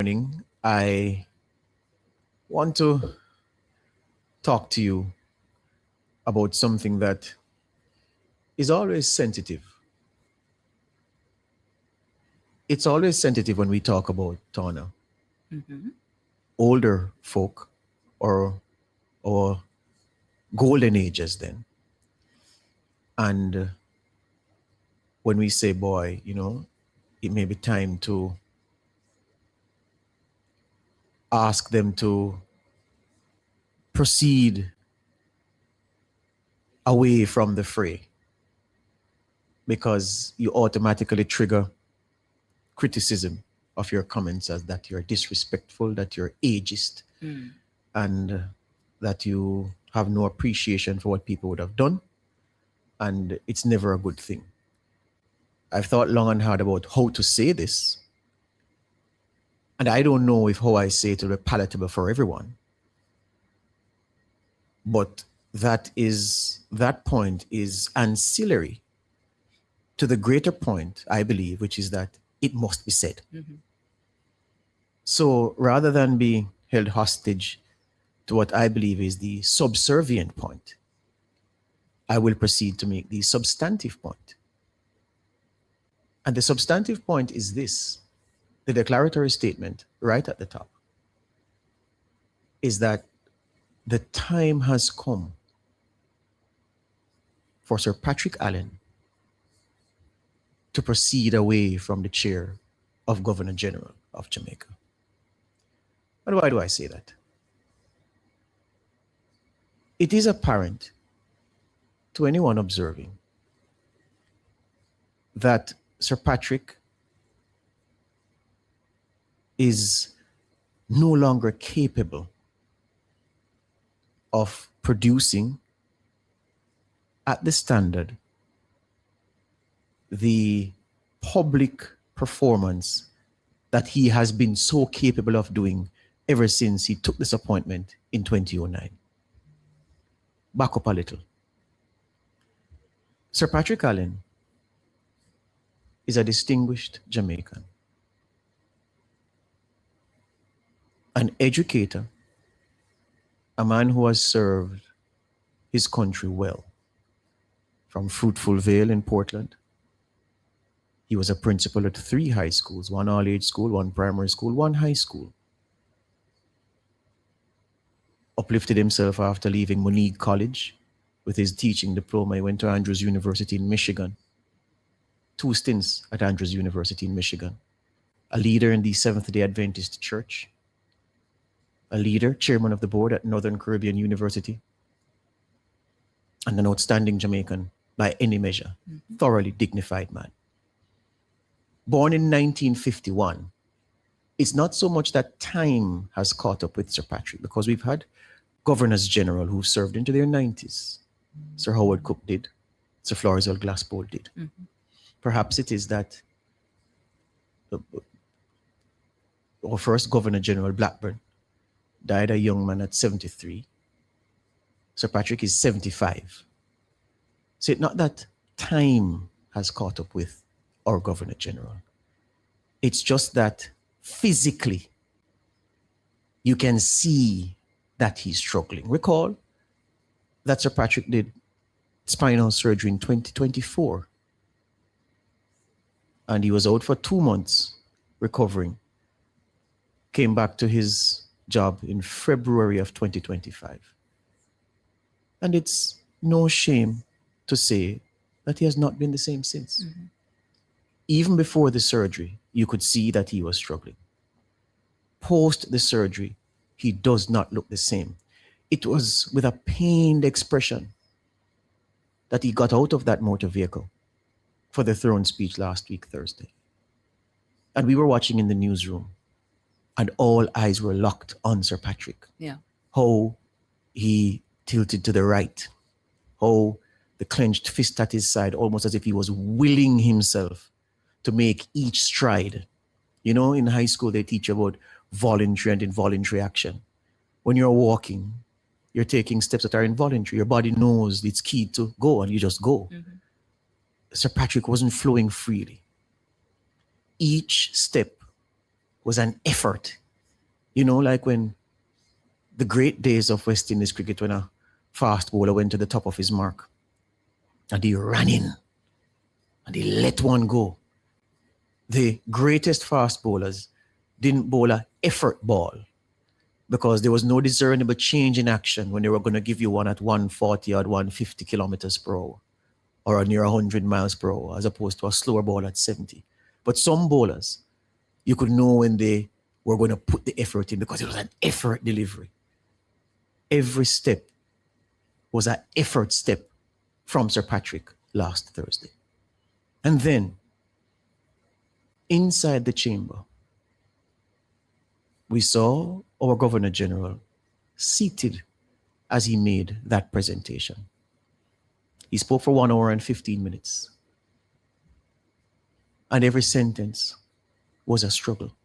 morning, I want to talk to you about something that is always sensitive. It's always sensitive when we talk about Tana. Older folk or golden ages then. And when we say boy, it may be time to ask them to proceed away from the fray, because you automatically trigger criticism of your comments as that you're disrespectful, that you're ageist, and that you have no appreciation for what people would have done. And it's never a good thing. I've thought long and hard about how to say this. And I don't know if how I say it will be palatable for everyone. But that point is ancillary to the greater point, I believe, which is that it must be said. So rather than be held hostage to what I believe is the subservient point, I will proceed to make the substantive point. And the substantive point is this: the declaratory statement right at the top is that the time has come for Sir Patrick Allen to proceed away from the chair of Governor General of Jamaica. And why do I say that? It is apparent to anyone observing that Sir Patrick is no longer capable of producing at the standard the public performance that he has been so capable of doing ever since he took this appointment in 2009. Back up a little. Sir Patrick Allen is a distinguished Jamaican, an educator, a man who has served his country well. From Fruitful Vale in Portland, he was a principal at 3 high schools, 1 all-age school, 1 primary school, 1 high school. Uplifted himself after leaving Moneague College with his teaching diploma. He went to Andrews University in Michigan. 2 stints at Andrews University in Michigan. A leader in the Seventh-day Adventist Church. A leader, chairman of the board at Northern Caribbean University. And an outstanding Jamaican by any measure. Thoroughly dignified man. Born in 1951, it's not so much that time has caught up with Sir Patrick, because we've had governors general who've served into their 90s. Sir Howard Cook did. Sir Florizel Glasspool did. Perhaps it is that our first Governor General, Blackburn, died a young man at 73. Sir Patrick is 75. So it's not that time has caught up with our Governor General. It's just that physically, you can see that he's struggling. Recall that Sir Patrick did spinal surgery in 2024. And he was out for 2 months recovering. Came back to his job in February of 2025. And it's no shame to say that he has not been the same since. Even before the surgery, you could see that he was struggling. Post the surgery, he does not look the same. It was with a pained expression that he got out of that motor vehicle for the throne speech last week, Thursday. And we were watching in the newsroom, and all eyes were locked on Sir Patrick. How he tilted to the right, how the clenched fist at his side, almost as if he was willing himself to make each stride. You know, in high school, they teach about voluntary and involuntary action. When you're walking, you're taking steps that are involuntary. Your body knows it's key to go, and you just go. Sir Patrick wasn't flowing freely. Each step was an effort. You know, like when the great days of West Indies cricket, when a fast bowler went to the top of his mark and he ran in and he let one go. The greatest fast bowlers didn't bowl an effort ball because there was no discernible change in action when they were going to give you one at 140 or 150 kilometers per hour or near 100 miles per hour, as opposed to a slower ball at 70. But some bowlers, you could know when they were going to put the effort in because it was an effort delivery. Every step was an effort step from Sir Patrick last Thursday. And then, inside the chamber, we saw our Governor General seated as he made that presentation. He spoke for 1 hour and 15 minutes. And every sentence was a struggle.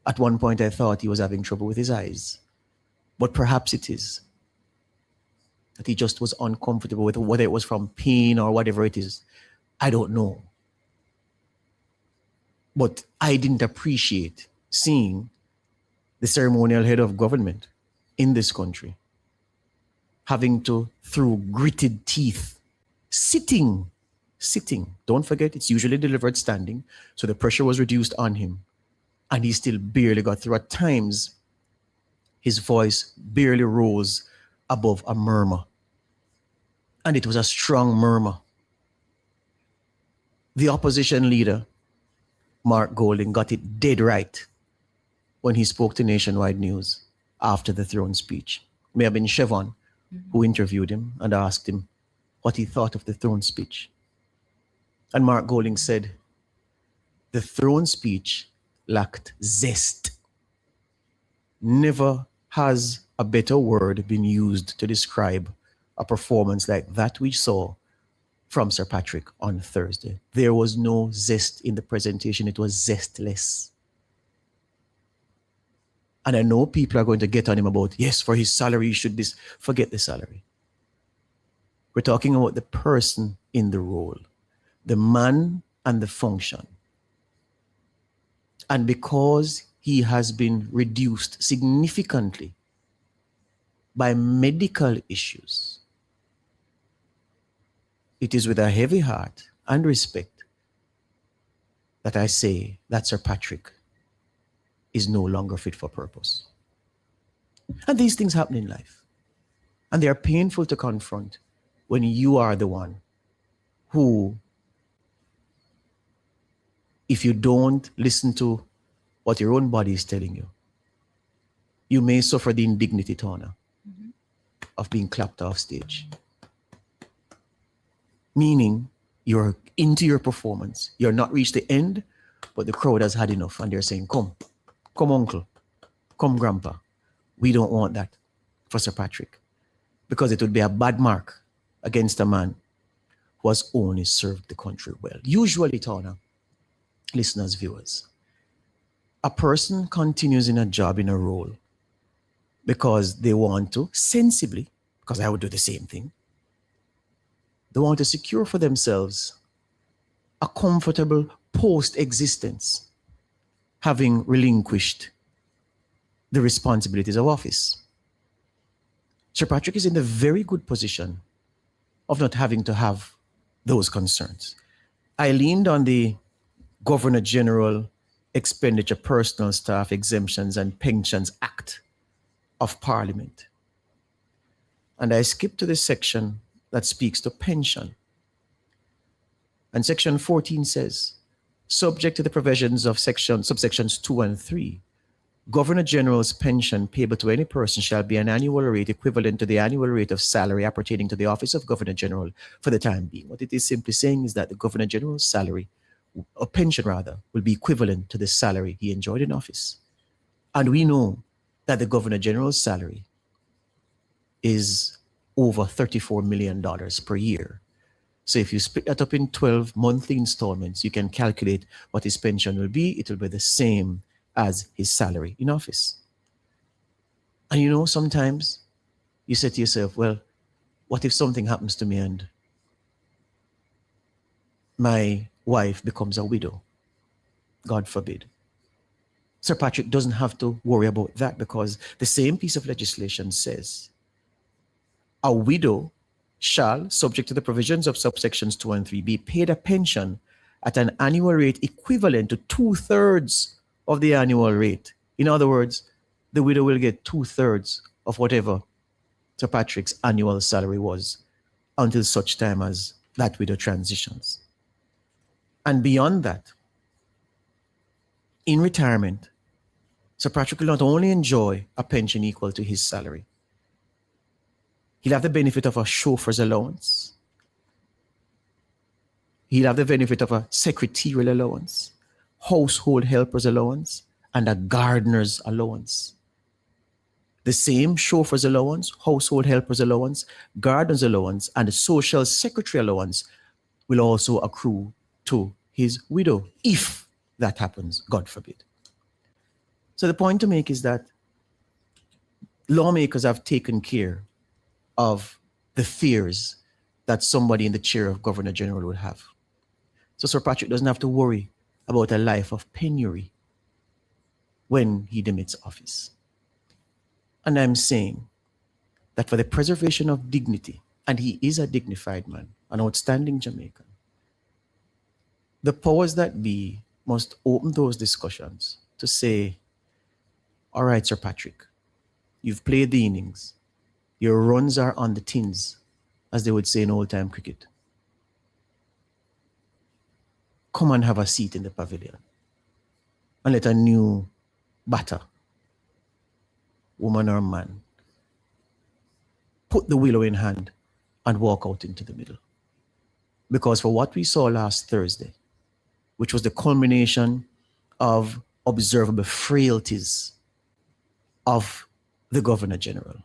At one point, I thought he was having trouble with his eyes. But perhaps it is that he just was uncomfortable with whether it was from pain or whatever it is. I don't know. But I didn't appreciate seeing the ceremonial head of government in this country having to, through gritted teeth, sitting. Don't forget, it's usually delivered standing. So the pressure was reduced on him. And he still barely got through. At times, his voice barely rose above a murmur. And it was a strong murmur. The opposition leader, Mark Golding, got it dead right when he spoke to Nationwide News after the throne speech. It may have been Chevron who interviewed him and asked him what he thought of the throne speech. And Mark Golding said, the throne speech lacked zest. Never has a better word been used to describe a performance like that we saw from Sir Patrick on Thursday. There was no zest in the presentation. It was zestless. And I know people are going to get on him about, yes, for his salary, you should this. Forget the salary. We're talking about the person in the role, the man and the function. And because he has been reduced significantly by medical issues, it is with a heavy heart and respect that I say that Sir Patrick is no longer fit for purpose. And these things happen in life. And they are painful to confront when you are the one who, if you don't listen to what your own body is telling you, you may suffer the indignity, Tona, of being clapped off stage. Meaning you're into your performance. You're not reached the end, but the crowd has had enough and they're saying, come uncle, come grandpa. We don't want that for Sir Patrick because it would be a bad mark against a man who has only served the country well. Usually, Tona, listeners, viewers, a person continues in a job, in a role, because they want to, sensibly, because I would do the same thing, they want to secure for themselves a comfortable post-existence, having relinquished the responsibilities of office. Sir Patrick is in the very good position of not having to have those concerns. I leaned on the Governor General Expenditure Personal Staff Exemptions and Pensions Act of Parliament. And I skipped to the section that speaks to pension. And section 14 says, subject to the provisions of subsections 2 and 3, Governor General's pension payable to any person shall be an annual rate equivalent to the annual rate of salary appertaining to the office of Governor General for the time being. What it is simply saying is that the Governor General's salary, or pension rather, will be equivalent to the salary he enjoyed in office. And we know that the Governor General's salary is over $34 million per year. So if you split that up in 12 monthly installments, you can calculate what his pension will be. It will be the same as his salary in office. And you know, sometimes you say to yourself, well, what if something happens to me and my wife becomes a widow? God forbid. Sir Patrick doesn't have to worry about that, because the same piece of legislation says a widow shall, subject to the provisions of subsections 2 and 3, be paid a pension at an annual rate equivalent to 2/3 of the annual rate. In other words, the widow will get 2/3 of whatever Sir Patrick's annual salary was until such time as that widow transitions. And beyond that, in retirement, Sir Patrick will not only enjoy a pension equal to his salary, he'll have the benefit of a chauffeur's allowance. He'll have the benefit of a secretarial allowance, household helper's allowance, and a gardener's allowance. The same chauffeur's allowance, household helper's allowance, gardener's allowance, and the social secretary allowance will also accrue to his widow, if that happens, God forbid. So the point to make is that lawmakers have taken care of the fears that somebody in the chair of Governor General would have. So Sir Patrick doesn't have to worry about a life of penury when he demits office. And I'm saying that for the preservation of dignity, and he is a dignified man, an outstanding Jamaican, the powers that be must open those discussions to say, all right, Sir Patrick, you've played the innings. Your runs are on the tins, as they would say in old-time cricket. Come and have a seat in the pavilion and let a new batter, woman or man, put the willow in hand and walk out into the middle. Because for what we saw last Thursday, which was the culmination of observable frailties of the Governor General,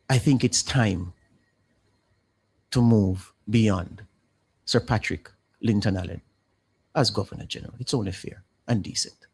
I think it's time to move beyond Sir Patrick Linton Allen as Governor General. It's only fair and decent.